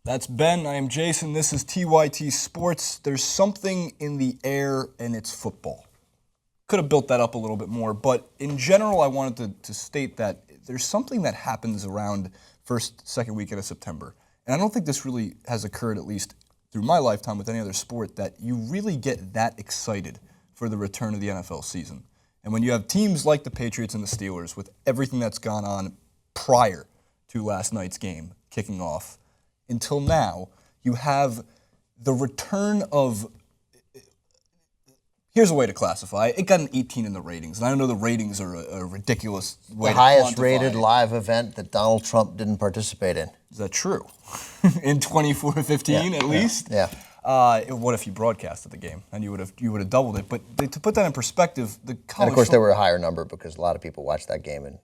That's Ben. I am Jason. This is TYT Sports. There's something in the air, and it's football. Could have built that up a little bit more, but in general, I wanted to state that there's something that happens around first, second weekend of September. And I don't think this really has occurred, at least through my lifetime with any other sport, that you really get that excited for the return of the NFL season. And when you have teams like the Patriots and the Steelers, with everything that's gone on prior to last night's game kicking off, until now, you have the return of, here's a way to classify it. It got an 18 in the ratings, and I know the ratings are a ridiculous way to quantify. The highest rated live event that Donald Trump didn't participate in. Is that true? In 24-15 at least? Yeah. What if you broadcasted the game and you would have doubled it? But to put that in perspective, the college and of course there were a higher number because a lot of people watched that game in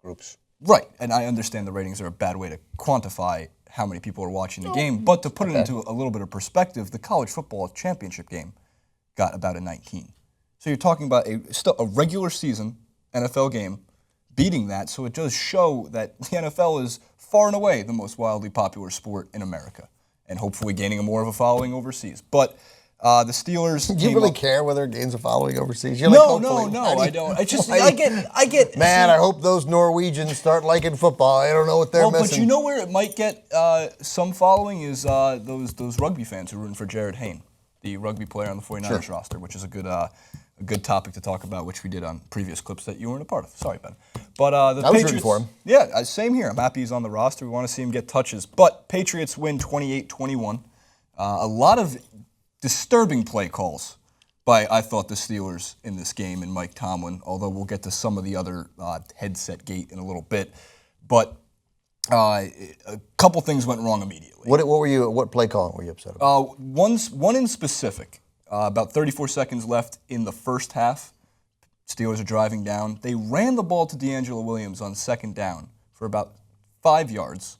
groups. Right, and I understand the ratings are a bad way to quantify how many people are watching the game, but to put it into a little bit of perspective, the college football championship game got about a 19. So you're talking about a regular season NFL game beating that, so it does show that the NFL is far and away the most wildly popular sport in America, and hopefully gaining more of a following overseas. But the Steelers. Do you really care whether it gains a following overseas? No, I don't. I just, I get. Man, I hope those Norwegians start liking football. I don't know what they're missing. But you know where it might get some following is those rugby fans who are rooting for Jared Hayne, the rugby player on the 49ers roster, which is a good topic to talk about, which we did on previous clips that you weren't a part of. Sorry, Ben. But I was rooting for him. Yeah, same here. I'm happy he's on the roster. We want to see him get touches. But Patriots win 28-21. A lot of disturbing play calls by, I thought, the Steelers in this game and Mike Tomlin, although we'll get to some of the other headset gate in a little bit. But a couple things went wrong immediately. What play calling were you upset about? One in specific, about 34 seconds left in the first half. Steelers are driving down. They ran the ball to D'Angelo Williams on second down for about 5 yards.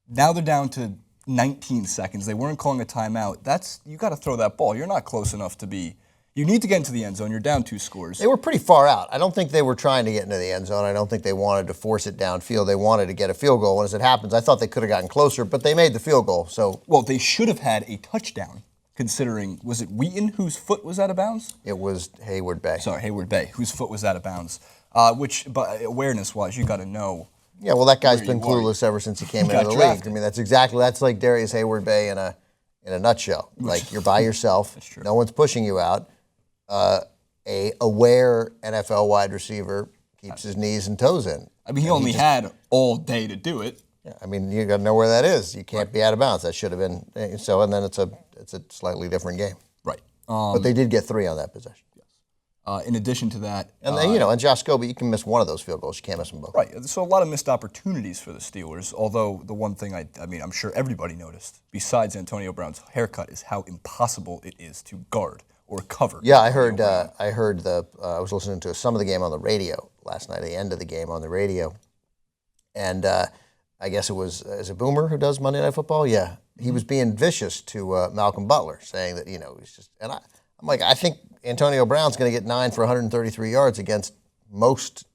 Now they're down to 19 seconds. They weren't calling a timeout. You got to throw that ball. You're not close enough to be. You need to get into the end zone. You're down 2 scores. They were pretty far out. I don't think they were trying to get into the end zone. I don't think they wanted to force it downfield. They wanted to get a field goal. And as it happens, I thought they could have gotten closer, but they made the field goal. So well, they should have had a touchdown. Considering, was it Wheaton whose foot was out of bounds? It was Hayward Bay. Sorry, Hayward Bay, whose foot was out of bounds. Which, but awareness-wise, you got to know. Yeah, well, that guy's been clueless ever since he came into the league. I mean, that's like Darius Hayward Bay in a nutshell. Like, you're by yourself. That's true. No one's pushing you out. A aware NFL wide receiver keeps his knees and toes in. I mean, he only had all day to do it. Yeah, I mean, you got to know where that is. You can't be out of bounds. That should have been so. And then it's a slightly different game. Right. But they did get 3 on that possession. In addition to that, and then and Josh Scobie, you can miss one of those field goals. You can't miss them both. Right. So a lot of missed opportunities for the Steelers. Although the one thing I mean, I'm sure everybody noticed, besides Antonio Brown's haircut, is how impossible it is to guard or cover. Yeah, I heard. I was listening to some of the game on the radio last night. The end of the game on the radio, and I guess is it Boomer who does Monday Night Football? Yeah, he was being vicious to Malcolm Butler, saying that he's just. And I'm like, I think Antonio Brown's going to get 9 for 133 yards against most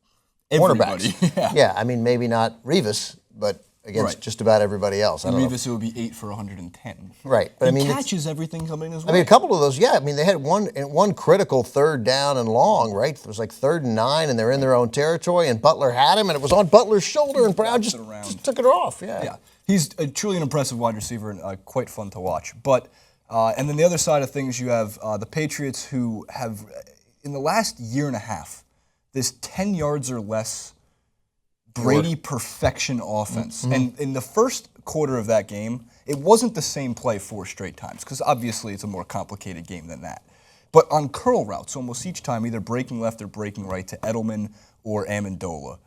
cornerbacks. Yeah, I mean, maybe not Revis, but against just about everybody else. And Revis, it would be 8 for 110. Right, but he catches everything coming his way. I mean, a couple of those, yeah. I mean, they had one critical third down and long, right? It was like 3rd and 9, and they're in their own territory, and Butler had him, and it was on Butler's shoulder, and Brown just took it off. Yeah. He's truly an impressive wide receiver and quite fun to watch. But and then the other side of things, you have the Patriots who have, in the last year and a half, this 10 yards or less Brady perfection offense. Mm-hmm. And in the first quarter of that game, it wasn't the same play 4 straight times, because obviously it's a more complicated game than that. But on curl routes, almost each time, either breaking left or breaking right to Edelman or Amendola,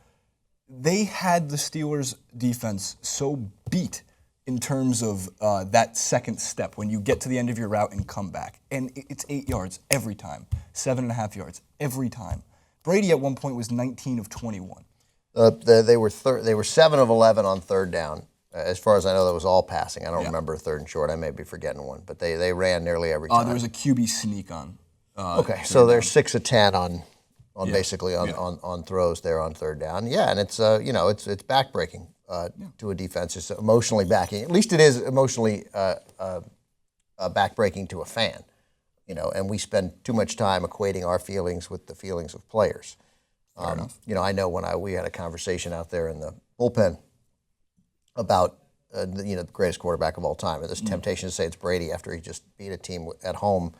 they had the Steelers' defense so beat in terms of that second step when you get to the end of your route and come back. And it's 8 yards every time, 7.5 yards every time. Brady at one point was 19 of 21. They were 7 of 11 on 3rd down. As far as I know, that was all passing. I don't remember a 3rd and short. I may be forgetting one, but they ran nearly every time. There was a QB sneak on. Okay, so they're 6 of 10 on basically on throws there on 3rd down. Yeah, and it's it's backbreaking. to a defense is emotionally backing. At least it is emotionally backbreaking to a fan, and we spend too much time equating our feelings with the feelings of players. I know when we had a conversation out there in the bullpen about the greatest quarterback of all time, and this temptation to say it's Brady after he just beat a team at home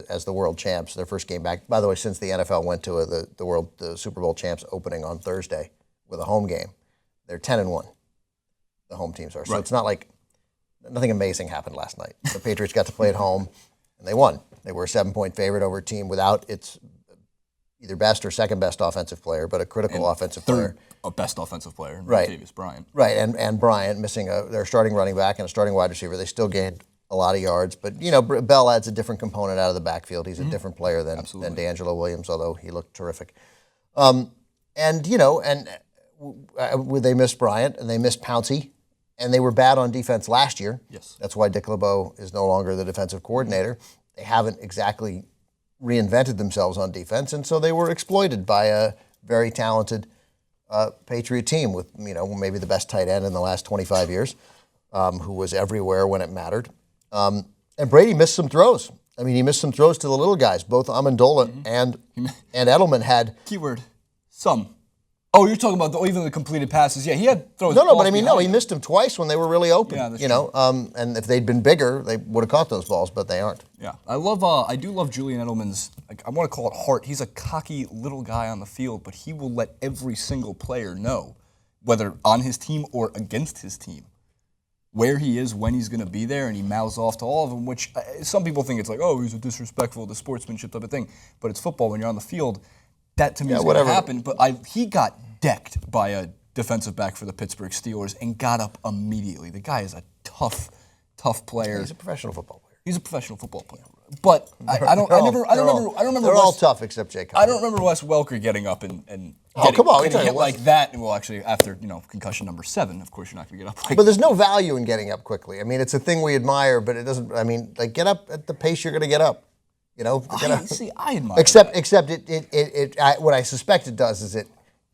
as the world champs, their first game back. By the way, since the NFL went to the Super Bowl champs opening on Thursday with a home game, they're 10-1. The home teams are. So It's not like nothing amazing happened last night. The Patriots got to play at home, and they won. They were a 7-point favorite over a team without its either best or second best offensive player, but a critical offensive player. A best offensive player, right? Davis Bryant. Right, and Bryant missing their starting running back and a starting wide receiver. They still gained a lot of yards, but Bell adds a different component out of the backfield. He's a different player than D'Angelo Williams, although he looked terrific. They missed Bryant and they missed Pouncey, and they were bad on defense last year. Yes, that's why Dick LeBeau is no longer the defensive coordinator. They haven't exactly reinvented themselves on defense, and so they were exploited by a very talented Patriot team with maybe the best tight end in the last 25 years, who was everywhere when it mattered. And Brady missed some throws. I mean, he missed some throws to the little guys. Both Amendola and Edelman had keyword some. Oh, you're talking about even the completed passes. Yeah, he had throws. No, but I mean, he missed them twice when they were really open. Yeah, and if they'd been bigger, they would have caught those balls, but they aren't. Yeah, I do love Julian Edelman's. I want to call it heart. He's a cocky little guy on the field, but he will let every single player know, whether on his team or against his team, where he is, when he's going to be there, and he mouths off to all of them, which some people think it's like, oh, he's a disrespectful, the sportsmanship type of thing. But it's football. When you're on the field, that to me is going to happen. But he got decked by a defensive back for the Pittsburgh Steelers and got up immediately. The guy is a tough player. He's a professional football player. He's a professional football player. But I don't remember. They're all tough except Jay Cutler. I don't remember Wes Welker getting up and getting hit like that. Well, actually, after concussion number 7, of course you're not going to get up like that. But there's no value in getting up quickly. I mean, it's a thing we admire, but it doesn't. I mean, get up at the pace you're going to get up. I admire. Except what I suspect it does is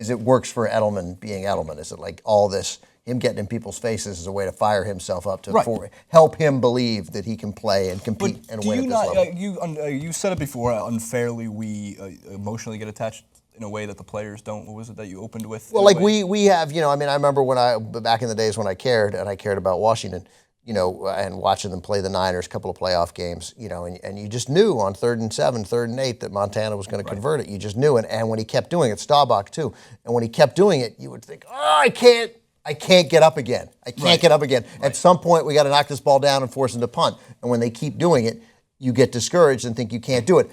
it works for Edelman being Edelman. Is it like all this? Him getting in people's faces is a way to fire himself up to help him believe that he can play and compete and win at this level. You said it before. Unfairly, we emotionally get attached in a way that the players don't. What was it that you opened with? Well, like we have. I mean, I remember back in the days when I cared about Washington. And watching them play the Niners, a couple of playoff games. And you just knew on 3rd and 7, 3rd and 8 that Montana was going to convert it. You just knew it. And when he kept doing it, Staubach too. And when he kept doing it, you would think, I can't get up again. I can't get up again. Right. At some point, we got to knock this ball down and force him to punt. And when they keep doing it, you get discouraged and think you can't do it.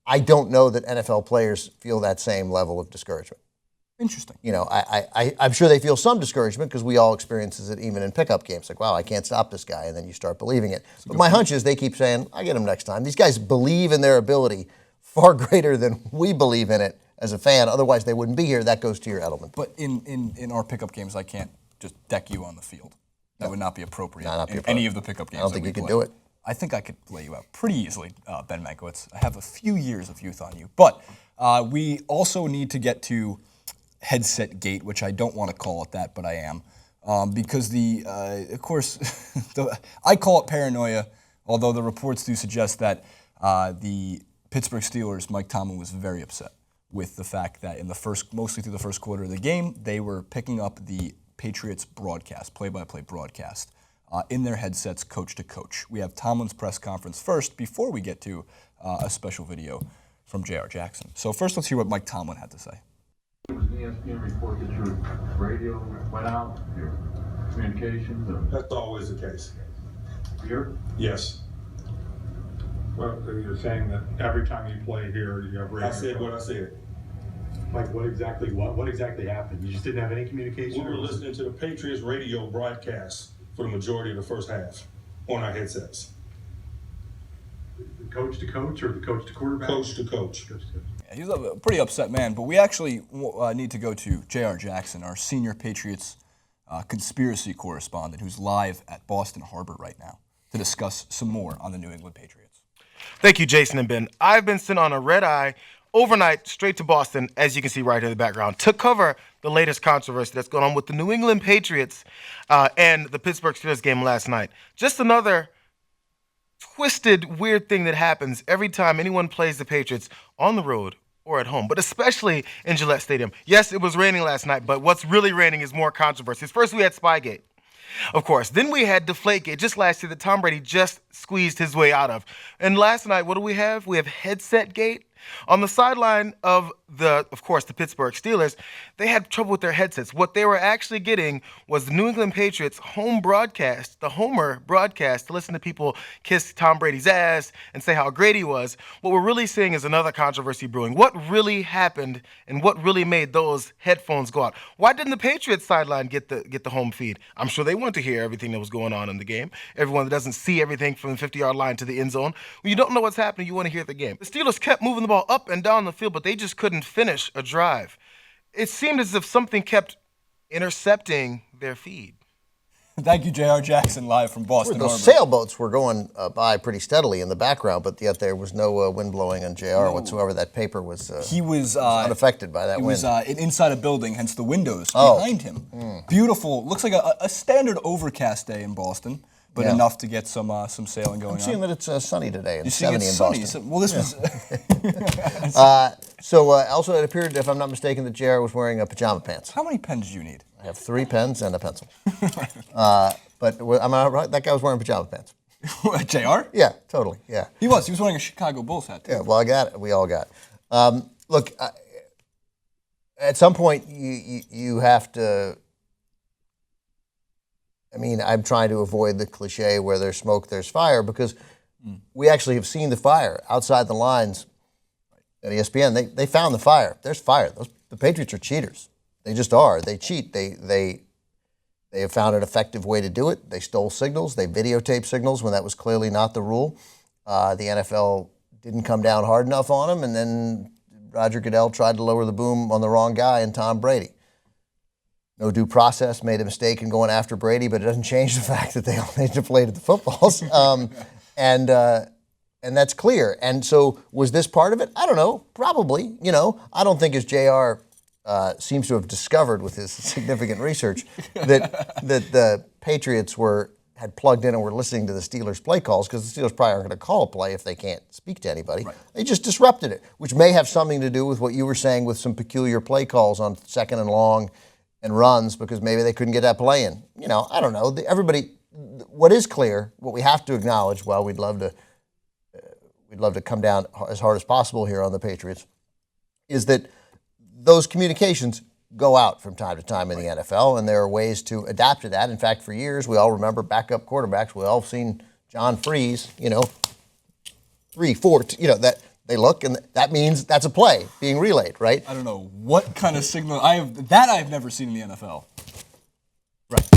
I don't know that NFL players feel that same level of discouragement. Interesting. I'm sure they feel some discouragement because we all experience it even in pickup games. Like, wow, I can't stop this guy. And then you start believing it. But my hunch is they keep saying, I get him next time. These guys believe in their ability far greater than we believe in it as a fan. Otherwise, they wouldn't be here. That goes to your Edelman. But in our pickup games, I can't just deck you on the field. That would not be appropriate in any of the pickup games. I don't think you can do it. I think I could lay you out pretty easily, Ben Mankiewicz. I have a few years of youth on you. But we also need to get to headset gate, which I don't want to call it that, but I am. Because of course, I call it paranoia, although the reports do suggest that the Pittsburgh Steelers, Mike Tomlin was very upset with the fact that mostly through the first quarter of the game, they were picking up the Patriots broadcast, play-by-play broadcast, in their headsets, coach to coach. We have Tomlin's press conference first before we get to a special video from J.R. Jackson. So first, let's hear what Mike Tomlin had to say. Was the ESPN report that your radio went out, your communications? That's always the case. Here? Yes. Well, you're saying that every time you play here, you have radio. I said what I said. Like what exactly happened? You just didn't have any communication? We were listening to the Patriots radio broadcast for the majority of the first half on our headsets. The coach to coach or the coach to quarterback? Coach to coach. Yeah, he's a pretty upset man, but we actually need to go to J.R. Jackson, our senior Patriots conspiracy correspondent, who's live at Boston Harbor right now to discuss some more on the New England Patriots. Thank you, Jason and Ben. I've been sent on a red-eye overnight, straight to Boston, as you can see right here in the background, to cover the latest controversy that's going on with the New England Patriots and the Pittsburgh Steelers game last night. Just another twisted, weird thing that happens every time anyone plays the Patriots on the road or at home, but especially in Gillette Stadium. Yes, it was raining last night, but what's really raining is more controversies. First, we had Spygate, of course. Then we had Deflategate, just last year, that Tom Brady just squeezed his way out of. And last night, what do we have? We have Headsetgate. On the sideline of course, the Pittsburgh Steelers, they had trouble with their headsets. What they were actually getting was the New England Patriots home broadcast, the Homer broadcast, to listen to people kiss Tom Brady's ass and say how great he was. What we're really seeing is another controversy brewing. What really happened and what really made those headphones go out? Why didn't the Patriots sideline get the home feed? I'm sure they want to hear everything that was going on in the game. Everyone that doesn't see everything from the 50-yard line to the end zone. When you don't know what's happening, you want to hear the game. The Steelers kept moving the ball up and down the field, but they just couldn't finish a drive. It seemed as if something kept intercepting their feed. Thank you, J.R. Jackson, live from Boston Those Harbor. sailboats were going by pretty steadily in the background, but yet there was no wind blowing on JR whatsoever. That paper was He was unaffected by that It wind. was inside a building, hence the windows behind him. Beautiful. Looks like a standard overcast day in Boston, but Yeah. enough to get some sailing going I'm seeing on. that it's sunny today and You're seeing 70 it's in sunny. Boston. Well, this was. Also, it appeared, if I'm not mistaken, that JR was wearing pajama pants. How many pens do you need? I have 3 pens and a pencil. But am I right? That guy was wearing pajama pants. J.R.? Yeah, totally. Yeah. He was. He was wearing a Chicago Bulls hat, too. Yeah. Well, I got it. We all got it. Look, at some point you have to. I mean, I'm trying to avoid the cliche where there's smoke, there's fire, because we actually have seen the fire outside the lines at ESPN. They found the fire. There's fire. The Patriots are cheaters. They just are. They cheat. They have found an effective way to do it. They stole signals. They videotaped signals when that was clearly not the rule. The NFL didn't come down hard enough on them, and then Roger Goodell tried to lower the boom on the wrong guy and Tom Brady. No due process, made a mistake in going after Brady, but it doesn't change the fact that they deflated the footballs. And that's clear. And so was this part of it? I don't know. Probably. I don't think as JR seems to have discovered with his significant research that the Patriots had plugged in and were listening to the Steelers' play calls, because the Steelers probably aren't going to call a play if they can't speak to anybody. Right. They just disrupted it, which may have something to do with what you were saying with some peculiar play calls on second and long and runs, because maybe they couldn't get that play in. I don't know. What is clear, what we have to acknowledge, while we'd love to come down as hard as possible here on the Patriots, is that those communications go out from time to time in the NFL, and there are ways to adapt to that. In fact, for years, we all remember backup quarterbacks. We all have seen John Freeze, 3, 4, that they look, and that means that's a play being relayed, right? I don't know what kind of signal I've never seen in the NFL. Right.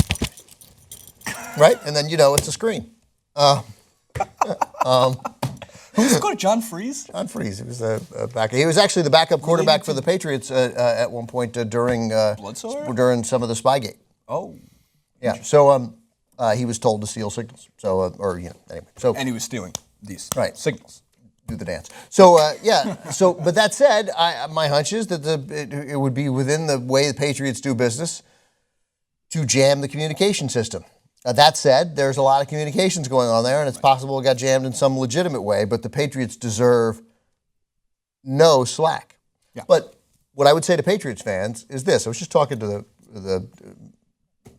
Right, and then it's a screen. Who's it called? John Freeze? John Freeze. He was he was actually the backup quarterback for the Patriots at one point during during some of the Spygate. Oh. Yeah. So he was told to steal signals. So anyway. So and he was stealing these signals. Do the dance. So yeah. So but that said, my hunch is that it would be within the way the Patriots do business to jam the communication system. That said, there's a lot of communications going on there, and it's possible it got jammed in some legitimate way, but the Patriots deserve no slack. Yeah. But what I would say to Patriots fans is this. I was just talking to the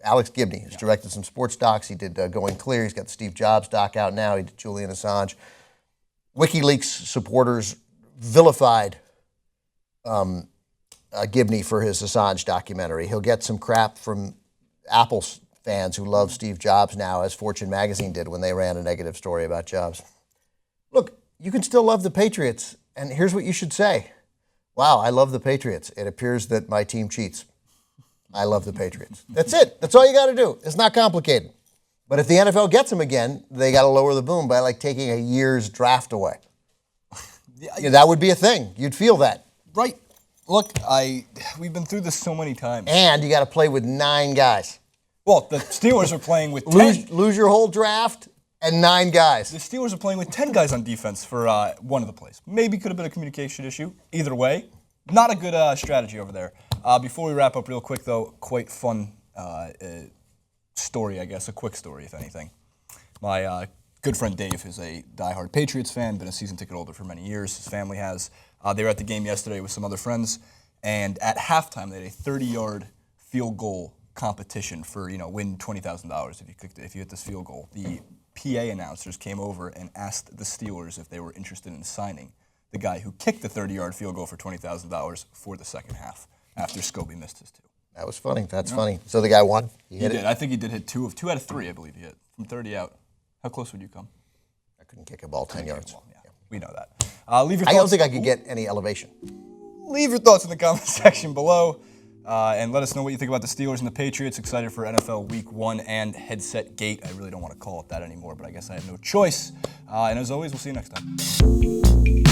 Alex Gibney, who's directed some sports docs. He did Going Clear. He's got the Steve Jobs doc out now. He did Julian Assange. WikiLeaks supporters vilified Gibney for his Assange documentary. He'll get some crap from Apple's fans who love Steve Jobs now, as Fortune magazine did when they ran a negative story about Jobs. Look, you can still love the Patriots, and here's what you should say. Wow, I love the Patriots. It appears that my team cheats. I love the Patriots. That's it. That's all you got to do. It's not complicated. But if the NFL gets them again, they got to lower the boom by taking a year's draft away. That would be a thing. You'd feel that. Right. Look, we've been through this so many times. And you got to play with 9 guys. Well, the Steelers are playing with 10. Lose your whole draft, and 9 guys. The Steelers are playing with 10 guys on defense for one of the plays. Maybe could have been a communication issue. Either way, not a good strategy over there. Before we wrap up real quick, though, quite fun story, I guess, a quick story, if anything. My good friend Dave is a diehard Patriots fan, been a season ticket holder for many years. His family has. They were at the game yesterday with some other friends, and at halftime they had a 30-yard field goal competition for, win $20,000 if you hit this field goal. The PA announcers came over and asked the Steelers if they were interested in signing the guy who kicked the 30-yard field goal for $20,000 for the second half after Scobie missed his 2. That was funny. That's funny. So the guy won? He did. I think he did hit 2 out of 3, I believe he hit, from 30 out. How close would you come? I couldn't kick a ball 10 yards. Yeah, we know that. Leave your I thoughts. don't think I could get any elevation. Leave your thoughts in the comment section below. And let us know what you think about the Steelers and the Patriots. Excited for NFL Week 1 and Headset Gate. I really don't want to call it that anymore, but I guess I have no choice. And as always, we'll see you next time.